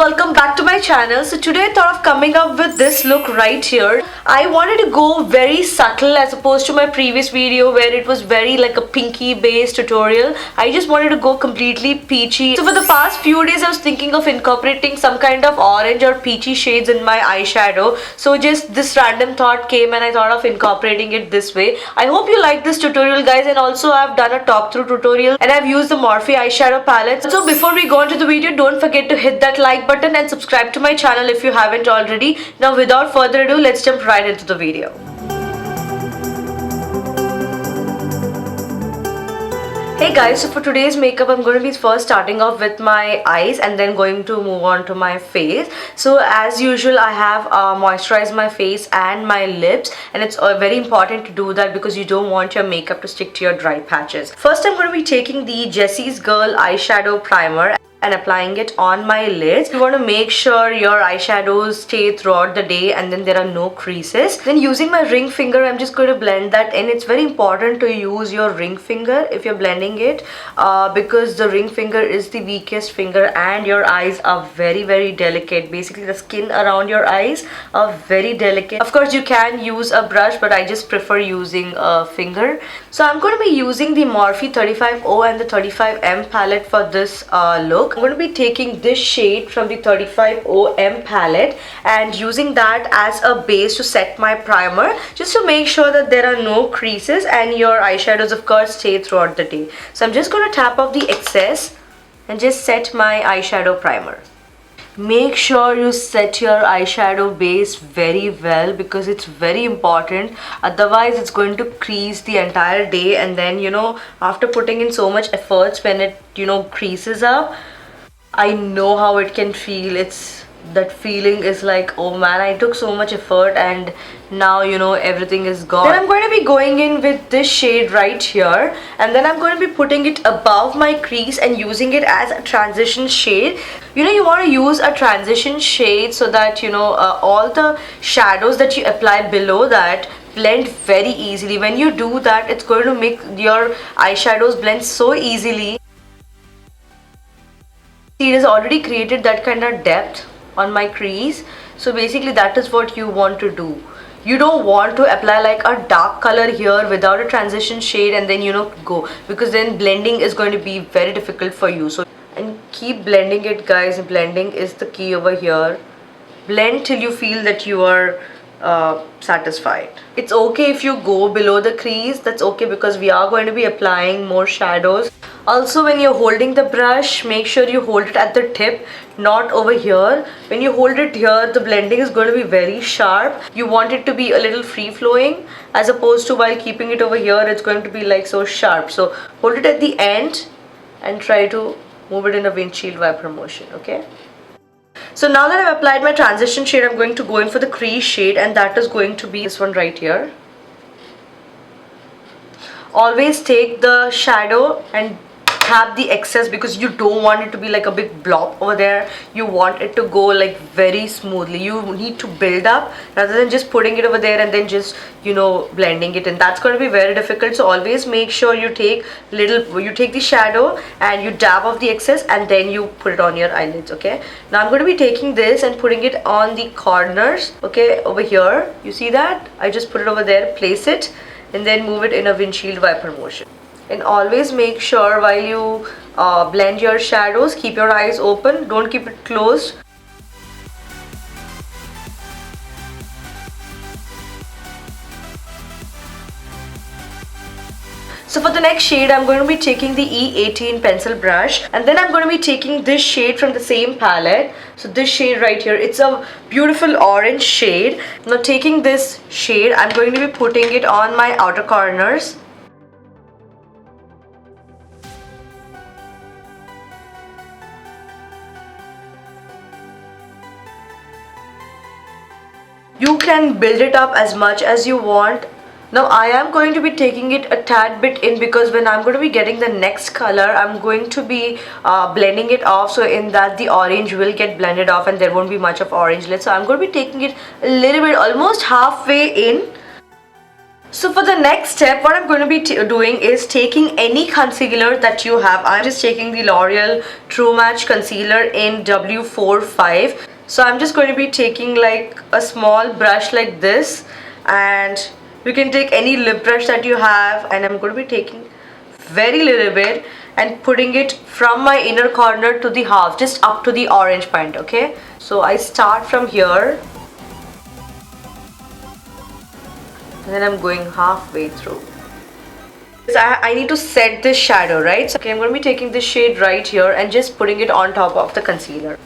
welcome back to my channel. So today I thought of coming up with this look right here. I wanted to go very subtle as opposed to my previous video where it was very like a pinky based tutorial. I just wanted to go completely peachy. So for the past few days I was thinking of incorporating some kind of orange or peachy shades in my eyeshadow. So just this random thought came and I thought of incorporating it this way. I hope you like this tutorial guys, and also I've done a talk through tutorial and I've used the Morphe eyeshadow palette. So before we go into the video, don't forget to hit that like button and subscribe to my channel if you haven't already. Now without further ado, let's jump right into the video. Hey guys, so for today's makeup I'm going to be first starting off with my eyes and then going to move on to my face. So as usual I have moisturized my face and my lips, and it's very important to do that because you don't want your makeup to stick to your dry patches. First I'm going to be taking the Jessie's Girl eyeshadow primer and applying it on my lids. You want to make sure your eyeshadows stay throughout the day and then there are no creases. Then using my ring finger, I'm just going to blend that in. It's very important to use your ring finger if you're blending it because the ring finger is the weakest finger and your eyes are very delicate. Basically the skin around your eyes are very delicate. Of course you can use a brush, but I just prefer using a finger. So I'm going to be using the Morphe 35O and the 35M palette for this look. I'm going to be taking this shade from the 35OM palette and using that as a base to set my primer, just to make sure that there are no creases and your eyeshadows of course stay throughout the day. So I'm just going to tap off the excess and just set my eyeshadow primer. Make sure you set your eyeshadow base very well because it's very important, otherwise it's going to crease the entire day, and then after putting in so much efforts, when it creases up, I know how it can feel. That feeling is like, oh man, I took so much effort and now everything is gone. Then I'm going to be going in with this shade right here, and then I'm going to be putting it above my crease and using it as a transition shade. You want to use a transition shade so that all the shadows that you apply below that blend very easily. When you do that, it's going to make your eyeshadows blend so easily. It has already created that kind of depth on my crease. So basically that is what you want to do. You don't want to apply like a dark color here without a transition shade and then go, because then blending is going to be very difficult for you. So and keep blending it guys. Blending is the key over here. Blend till you feel that you are satisfied. It's okay if you go below the crease, that's okay, because we are going to be applying more shadows. Also, when you're holding the brush, make sure you hold it at the tip, not over here. When you hold it here, the blending is going to be very sharp. You want it to be a little free flowing, as opposed to while keeping it over here, it's going to be like so sharp. So hold it at the end and try to move it in a windshield wiper motion, okay? So now that I've applied my transition shade, I'm going to go in for the crease shade, and that is going to be this one right here. Always take the shadow and tap the excess because you don't want it to be like a big blob over there. You want it to go like very smoothly. You need to build up rather than just putting it over there and then just blending it, and that's going to be very difficult. So always make sure you take the shadow and you dab off the excess and then you put it on your eyelids, okay? Now I'm going to be taking this and putting it on the corners, okay, over here. You see that? I just put it over there, place it, and then move it in a windshield wiper motion. And always make sure while you blend your shadows, keep your eyes open, don't keep it closed. So for the next shade, I'm going to be taking the E18 pencil brush, and then I'm going to be taking this shade from the same palette. So this shade right here, it's a beautiful orange shade. Now taking this shade, I'm going to be putting it on my outer corners. You can build it up as much as you want. Now I am going to be taking it a tad bit in because when I'm going to be getting the next color, I'm going to be blending it off. So in that the orange will get blended off and there won't be much of orange left. So I'm going to be taking it a little bit, almost halfway in. So for the next step, what I'm going to be doing is taking any concealer that you have. I'm just taking the L'Oreal True Match Concealer in W45. So I'm just going to be taking like a small brush like this, and you can take any lip brush that you have, and I'm going to be taking very little bit and putting it from my inner corner to the half, just up to the orange point, okay? So I start from here, and then I'm going halfway through. I need to set this shadow, right? So okay, I'm going to be taking this shade right here and just putting it on top of the concealer.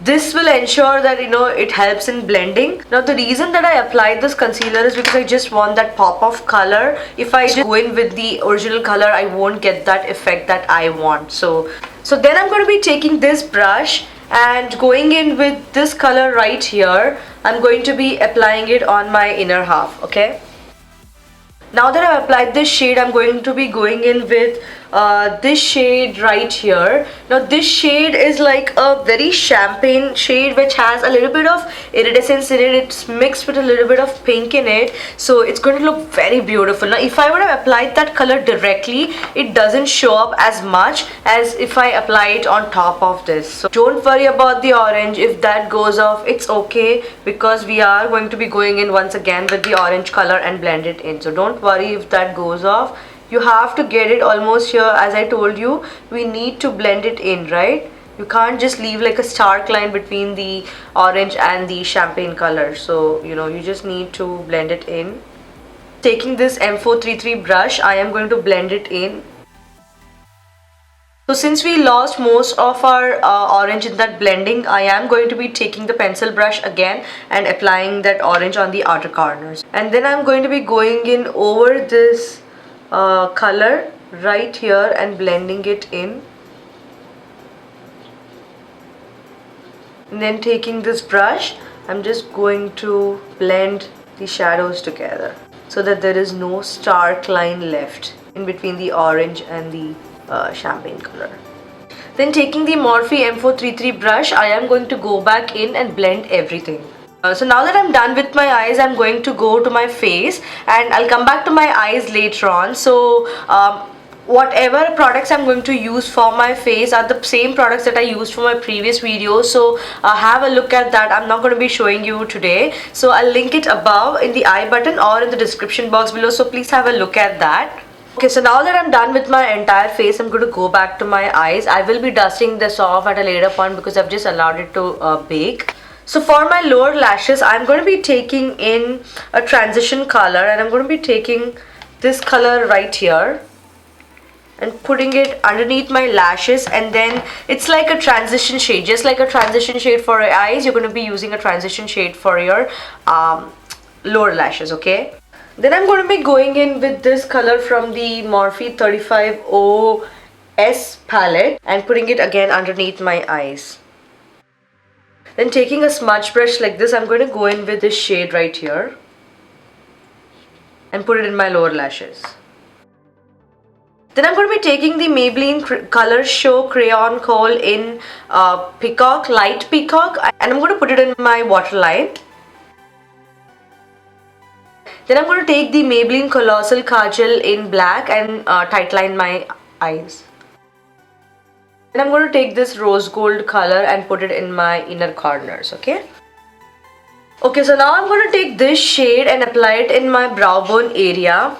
This will ensure that it helps in blending. Now the reason that I applied this concealer is because I just want that pop of color. If I just go in with the original color, I won't get that effect that I want. So then I'm going to be taking this brush and going in with this color right here. I'm going to be applying it on my inner half, okay? Now that I've applied this shade, I'm going to be going in with this shade right here. Now this shade is like a very champagne shade which has a little bit of iridescence in it. It's mixed with a little bit of pink in it, so it's going to look very beautiful. Now if I would have applied that color directly, it doesn't show up as much as if I apply it on top of this. So don't worry about the orange. If that goes off, it's okay, because we are going to be going in once again with the orange color and blend it in. So don't worry if that goes off. You have to get it almost here. As I told you, we need to blend it in, right? You can't just leave like a stark line between the orange and the champagne color. So you just need to blend it in. Taking this M433 brush, I am going to blend it in. So since we lost most of our orange in that blending, I am going to be taking the pencil brush again and applying that orange on the outer corners. And then I'm going to be going in over this color right here and blending it in. And then taking this brush, I'm just going to blend the shadows together so that there is no stark line left in between the orange and the champagne color. Then taking the Morphe M433 brush, I am going to go back in and blend everything. So now that I'm done with my eyes, I'm going to go to my face, and I'll come back to my eyes later on. So whatever products I'm going to use for my face are the same products that I used for my previous videos. So have a look at that. I'm not going to be showing you today. So I'll link it above in the I button or in the description box below. So please have a look at that. Okay, so now that I'm done with my entire face, I'm going to go back to my eyes. I will be dusting this off at a later point because I've just allowed it to bake. So for my lower lashes, I'm going to be taking in a transition color, and I'm going to be taking this color right here and putting it underneath my lashes, and then it's like a transition shade. Just like a transition shade for your eyes, you're going to be using a transition shade for your lower lashes, okay? Then I'm going to be going in with this color from the Morphe 35OS palette and putting it again underneath my eyes. Then taking a smudge brush like this, I'm going to go in with this shade right here and put it in my lower lashes. Then I'm going to be taking the Maybelline Color Show Crayon Kohl in Peacock, Light Peacock, and I'm going to put it in my waterline. Then I'm going to take the Maybelline Colossal Kajal in black and tightline my eyes. And I'm going to take this rose gold color and put it in my inner corners, okay? Okay, so now I'm going to take this shade and apply it in my brow bone area.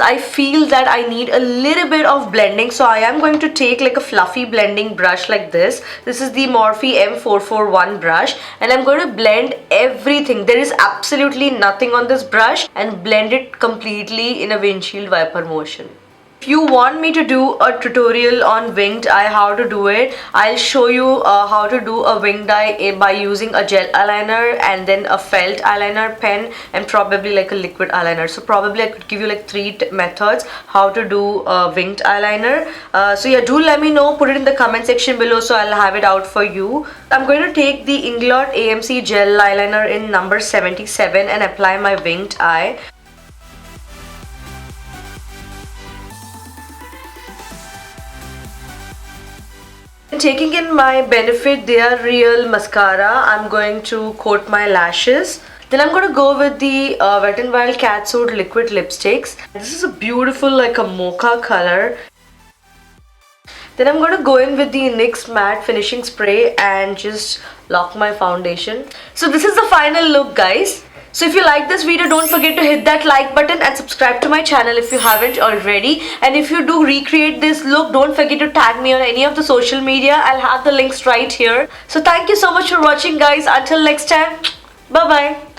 I feel that I need a little bit of blending, so I am going to take like a fluffy blending brush like this. This is the Morphe M441 brush, and I'm going to blend everything. There is absolutely nothing on this brush, and blend it completely in a windshield wiper motion. If you want me to do a tutorial on winged eye, how to do it, I'll show you how to do a winged eye by using a gel eyeliner and then a felt eyeliner pen and probably like a liquid eyeliner. So probably I could give you like 3 methods how to do a winged eyeliner. So yeah, do let me know, put it in the comment section below so I'll have it out for you. I'm going to take the Inglot AMC gel eyeliner in number 77 and apply my winged eye. Taking in my Benefit They Are Real mascara, I'm going to coat my lashes Then I'm going to go with the Wet n Wild Catsuit liquid lipsticks. This is a beautiful like a mocha color. Then I'm going to go in with the NYX matte finishing spray and just lock my foundation. So this is the final look, guys. So if you like this video, don't forget to hit that like button and subscribe to my channel if you haven't already. And if you do recreate this look, don't forget to tag me on any of the social media. I'll have the links right here. So thank you so much for watching, guys. Until next time, bye bye.